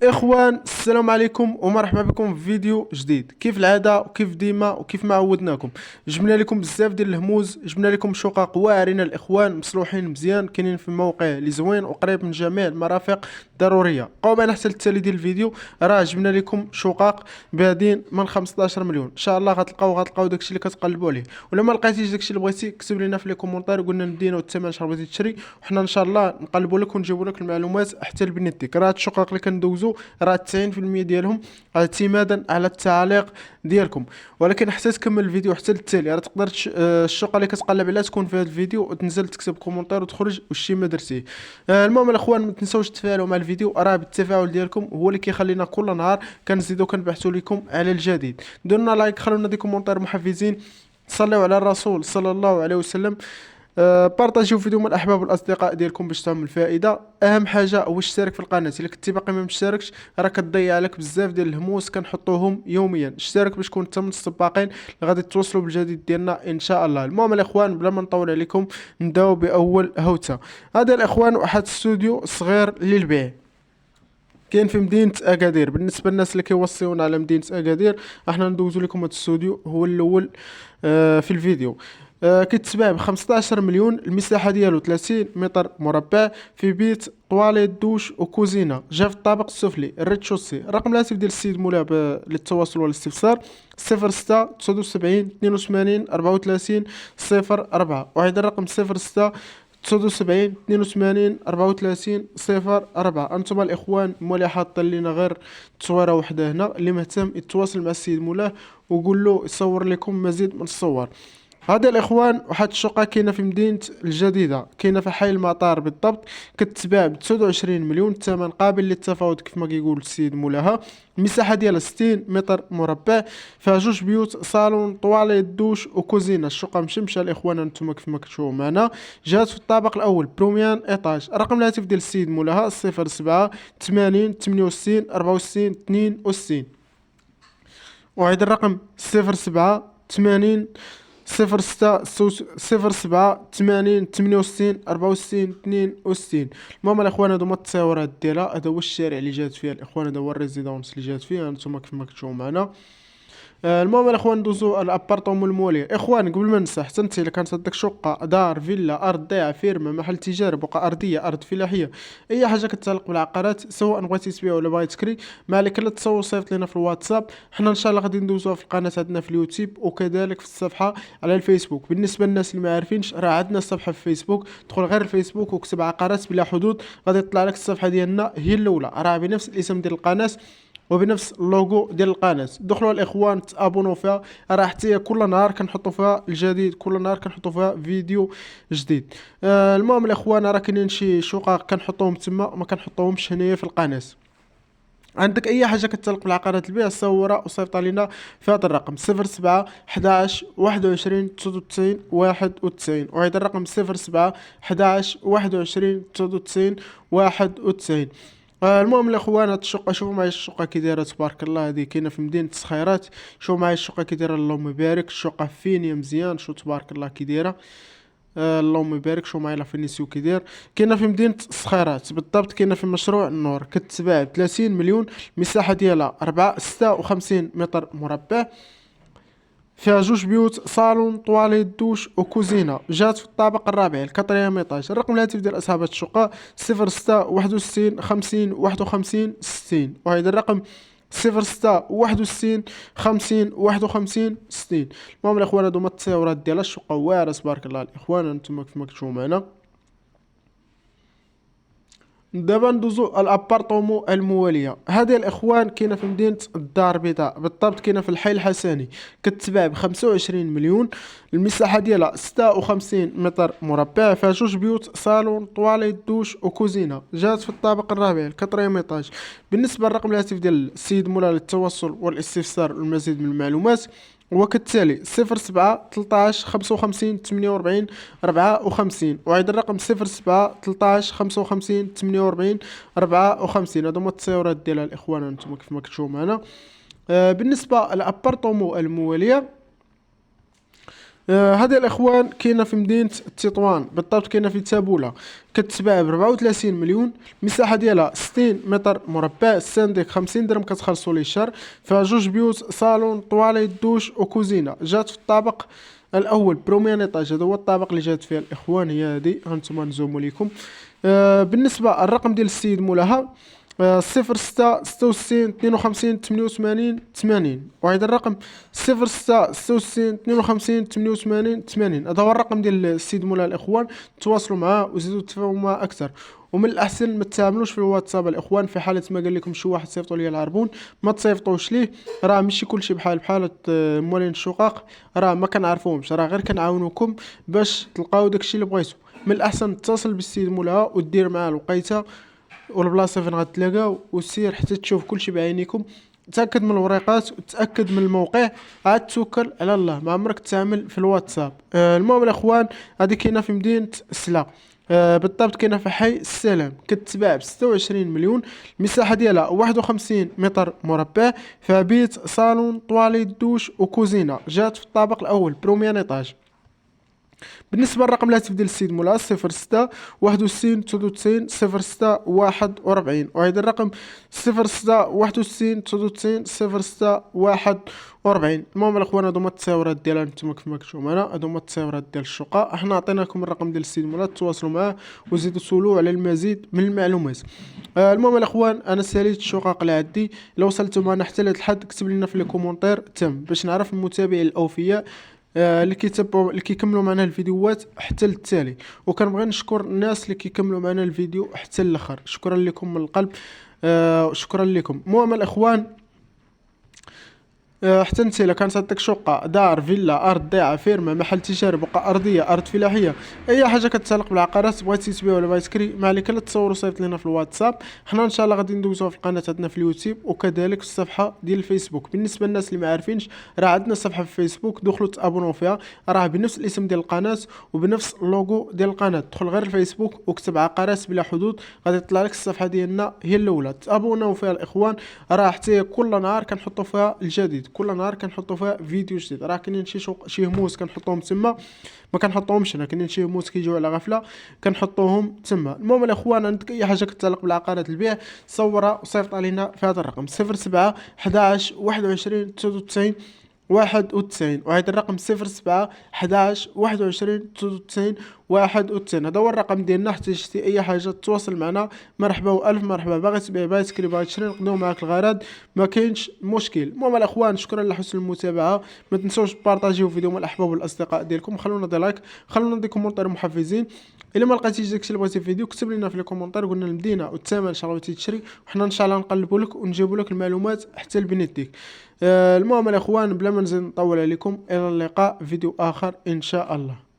اخوان، السلام عليكم ومرحبا بكم في فيديو جديد. كيف العاده وكيف ديما وكيف ما عودناكم، جبنا لكم بزاف ديال الهموز، جبنا لكم شقق واعرين الاخوان مصلوحين مزيان، كاينين في موقع اللي زوين وقريب من جميع المرافق الضروريه. قوم معنا حتى التالي ديال الفيديو، راه جبنا لكم شقق بادين من 15 مليون. ان شاء الله غتلقاو داكشي اللي كتقلبوا عليه. ولا ما لقيتيش داكشي اللي بغيتي كتب لنا في لي كومونتير وقلنا ندينا الثمن شحال بغيتي تشري، وحنا ان شاء الله نقلبوا لك ونجيبوا لك المعلومات حتى لبنيتك. راه هاد الشقق اللي كندوزو راه 90% ديالهم اعتمادا على التعليق ديالكم. ولكن حتى تكمل الفيديو حتى للتالي، راه تقدر الشقه اللي كتقلب عليها تكون في هذا الفيديو وتنزل تكتب كومونتير وتخرج وشي ما درتيه. المهم الاخوان، ما تنساوش تفاعلوا مع الفيديو، راه بالتفاعل ديالكم هو اللي كيخلينا كل نهار كنزيدو كنبعثوا لكم على الجديد. ديروا لايك، خلونا دي كومونتير محفزين، صلوا على الرسول صلى الله عليه وسلم. بارطاجيو فيديو مع الاحباب والاصدقاء ديالكم باش تعمل الفائده. اهم حاجه هو اشترك في القناه، الا كنتي باقي ما مشتركش راه كتضيع عليك بزاف ديال الهموس كنحطوهم يوميا. اشترك باش تكون انت من السباقين اللي غادي توصلوا بالجديد ديالنا ان شاء الله. المهم الاخوان، بلا ما نطول عليكم نبداو باول هوته. هذا الاخوان واحد استوديو صغير للبيع، كاين في مدينة أكادير. بالنسبة للناس اللي كيوصيونا على مدينة أكادير، احنا ندوزو لكم هاد الاستوديو هو الأول في الفيديو. كيتباع ب 15 مليون، المساحة ديالو 30 متر مربع، في بيت طواليت دوش وكوزينة، جا في الطابق السفلي الريتشوسي. الرقم الهاتف ديال السيد مولا للتواصل والاستفسار 06 79 82 34 04. وعيد الرقم 06 79 82 34 04. انتم الاخوان مولي حاطين لينا غير تصويره وحده هنا، اللي مهتم يتواصل مع السيد مولاه وقول له يصور لكم مزيد من الصور. هذا الاخوان واحد الشقه كاينه في مدينه الجديده، كاينه في حي المطار بالضبط، كتباع ب 29 مليون، الثمن قابل للتفاوض كيف ما كيقول السيد مولاها. المساحه ديالها 60 متر مربع، فيها جوج بيوت، صالون، طواليت، دوش وكوزينه. الشقه مشمشه الاخوان، انتم كيف ما كتشوفوا معنا. جات في الطابق الاول بروميان ايطاج. رقم الهاتف ديال السيد مولاها 07 80 68 64 62. وعيد الرقم 07 80 07 80 68 64 62. المهم الاخوان، هادو هما التصاورات ديالها، هذا هو الشارع اللي جات فيه الاخوان، هذا هو الريزيدونس اللي جات فيه، هانتوما كيف ما كتشوفوا معنا. المهم الاخوان، ندوزو الابارتومون المولي. اخوان قبل ما ننسى، حتى انت الا كانت عندك شقه، دار، فيلا، ارض ضيعه، فيرما، محل تجاري، بقعه ارضيه، ارض فلاحيه، اي حاجه كتعلق بالعقارات، سواء بغيتي تبيع ولا باغي تكري، ما عليك الا تصور صيفط لينا في الواتساب. حنا ان شاء الله غادي ندوزوها في القناه عندنا في اليوتيوب وكذلك في الصفحه على الفيسبوك. بالنسبه للناس اللي ما عارفينش، راه عندنا صفحه في الفيسبوك، دخل غير الفيسبوك وكتب عقارات بلا حدود، غادي يطلع لك الصفحه ديالنا هي الاولى، راه بنفس الاسم ديال القناه وبنفس اللوغو ديال القناه. دخلوا الاخوان تابونوا فيها، راه حتى هي كل نهار كنحطوا فيها الجديد، كل نهار كنحطوا فيها فيديو جديد. المهم الاخوان، راه كاينين شي شقق كنحطوهم تما، ما كنحطوهمش هنايا في القناه. عندك اي حاجه كتعلق بالعقارات البيع، صورها وصيفط لينا في هذا الرقم 07 11 21 99 91. وهذا الرقم 07 11 21 99 91. المهم الاخوان، هاد الشقه شوفوا معايا الشقه كي دايره تبارك الله، هذه كاينه في مدينه الصخيرات. شوفوا معايا الشقه كي دايره، اللهم يبارك، الشقه فينيا مزيان، شو تبارك الله كي دايره. اللهم يبارك. شو معايا لا فينيسيو كي داير. كاينه في مدينه الصخيرات بالضبط، كاينه في مشروع النور، كتباع ب 30 مليون، المساحه ديالها 4 56 متر مربع، فيها جوج بيوت، صالون، طواليت، دوش وكوزينه، جات في الطابق الرابع الكاتريام ايطاج. الرقم الهاتف ديال اصحاب هاد الشقه 06 61 50 51 60. وهذا الرقم 06 61 50 51 60. المهم الاخوان، هادو هما التصاورات ديال الشقه واعره تبارك الله. الاخوان انتم كيف ما كتشوفوا معنا. دابا ندوزو الابارتومون المواليه. هذه الاخوان كاينه في مدينه الدار البيضاء بالضبط، كاينه في الحي الحسني، كتباع ب 25 مليون، المساحه ديالها 56 متر مربع، فيها جوج بيوت، صالون، طواليت، دوش وكوزينه، جات في الطابق الرابع الكاتريام ايطاج. بالنسبه للرقم الهاتف ديال السيد مولا للتواصل والاستفسار والمزيد من المعلومات هو كالتالي 07 13 55 48 54. وعيد الرقم 07 13 55 48 54. هادو هما التصاورات ديالها الاخوان، انتم كيف ما كتشوفوا معنا. بالنسبه للابارتومو المواليه، هذه الاخوان كاينه في مدينه تطوان، بالضبط كاينه في تابوله، كتباع ب 34 مليون. المساحه ديالها 60 متر مربع، السنديك 50 درهم كتخلصوا ليه الشهر. فيها جوج بيوت، صالون، طواليت، دوش وكوزينه. جات في الطابق الاول بروميان ايطاج، هذا هو الطابق اللي جات فيه الاخوان، هي هذه هانتوما نزومو ليكم. بالنسبه الرقم ديال السيد مولاها 06 66 52 88 80، وهذا الرقم 06 66 52 88 80. هذا هو الرقم ديال السيد مولا الاخوان، تواصلوا معاه وزيدوا تفاهموا معاه اكثر. ومن الاحسن ما تتعاملوش في الواتساب الاخوان، في حاله ما قال لكم شي واحد صيفطوا لي العربون ما تصيفطوش ليه. راه ماشي كلشي بحال موالين الشقاق، راه ما كنعرفوهمش، راه غير كنعاونوكم باش تلقاو داكشي اللي بغيتو. من الاحسن تتصل بالسيد مولاها ودير معاه الوقيته والبلاصه فين غتلاقاو، وسير حتى تشوف كلشي بعينيكم. تاكد من الوريقات وتاكد من الموقع، عاد توكل على الله، ما عمرك تعمل في الواتساب. المهم الاخوان، هذه كاينه في مدينه السلا، بالضبط كاينه في حي السلام، كتباع ب 26 مليون. المساحه ديالها 51 متر مربع، فيها بيت، صالون، طواليت، دوش وكوزينه. جات في الطابق الاول بروميان ايطاج. بالنسبه للرقم الهاتف ديال السيد مولا 06 61 99 06 41، وهذا الرقم 06 61 99 06 41. المهم الاخوان، هادو هما التصاورات ديالها نتوما كيف ما كتشوفوا معنا، هادو هما التصاورات ديال الشقه. احنا عطيناكم الرقم ديال السيد مولا، تواصلوا معاه وزيدوا تسولوا على المزيد من المعلومات. المهم الاخوان، انا ساليت الشقق اللي عندي. لو وصلتوا معنا حتى لهاد الحد كتب لنا في لي كومونتير تم، باش نعرف المتابعين الاوفياء اللي كيتبعوا اللي كيكملوا معنا الفيديوهات حتى للتالي. وكنبغي نشكر الناس اللي كيكملوا معنا الفيديو حتى الاخر، شكرا لكم من القلب. شكرا لكم. المهم الاخوان، حتى انت الا كانت عندك شقه، دار، فيلا، ارض، ضيعه، فيرما، محل تجاري، بقعه ارضيه، ارض فلاحيه، اي حاجه كتتعلق بالعقارات، بغيتي تبيع ولا بغيتي تكري، ما عليك الا تصور وصيفط لنا في الواتساب. حنا ان شاء الله غادي ندوزوها في القناه عندنا في اليوتيوب، وكذلك في الصفحه ديال الفيسبوك. بالنسبه للناس اللي ما عارفينش، راه عندنا صفحه في الفيسبوك، دخلوا تابونوا فيها، راه بنفس الاسم ديال القناه وبنفس اللوغو ديال القناه. دخل غير الفيسبوك وكتب عقارات بلا حدود، غادي يطلع لك الصفحه ديالنا هي الاولى، تابوناو فيها الاخوان. راه حتى كل نهار كنحطوا فيها الجديد، كل نهار كنحطوا فيها فيديو جديد. راه كاينين شي هموس كنحطوهم تما، ما كنحطوهمش هنا، كاينين شي هموس كيجيو على غفله كنحطوهم تما. المهم الاخوان، عندك اي حاجه كتعلق بالعقارات البيع، صورها وصيفط علينا في هذا الرقم 07 11 21 99 91، وهذا الرقم 07 11 21 99 91. هذا هو الرقم ديالنا، حتى شتي اي حاجه تواصل معنا. مرحبا والف مرحبا، باغي تبيع، باغي تكري، باغي تشري، نقدروا معاك الغرض، ما كاينش مشكل. المهم الاخوان، شكرا لحسن المتابعه. ما تنسوش تبارطاجيو الفيديو مع الاحباب والاصدقاء ديالكم، خلونا دي لايك، خلونا دي كومونتير محفزين. الا ما لقيتيش داكشي اللي بغيتي في الفيديو، كتب لنا في لي كومونتير، قلنا المدينه والثمن ان شاء الله بغيتي تشري، وحنا ان شاء الله نقلبوا لك ونجيبوا لك المعلومات حتى البنيت ديك. المهم الاخوان، بلا ما نزيد نطول عليكم، الى اللقاء فيديو اخر ان شاء الله.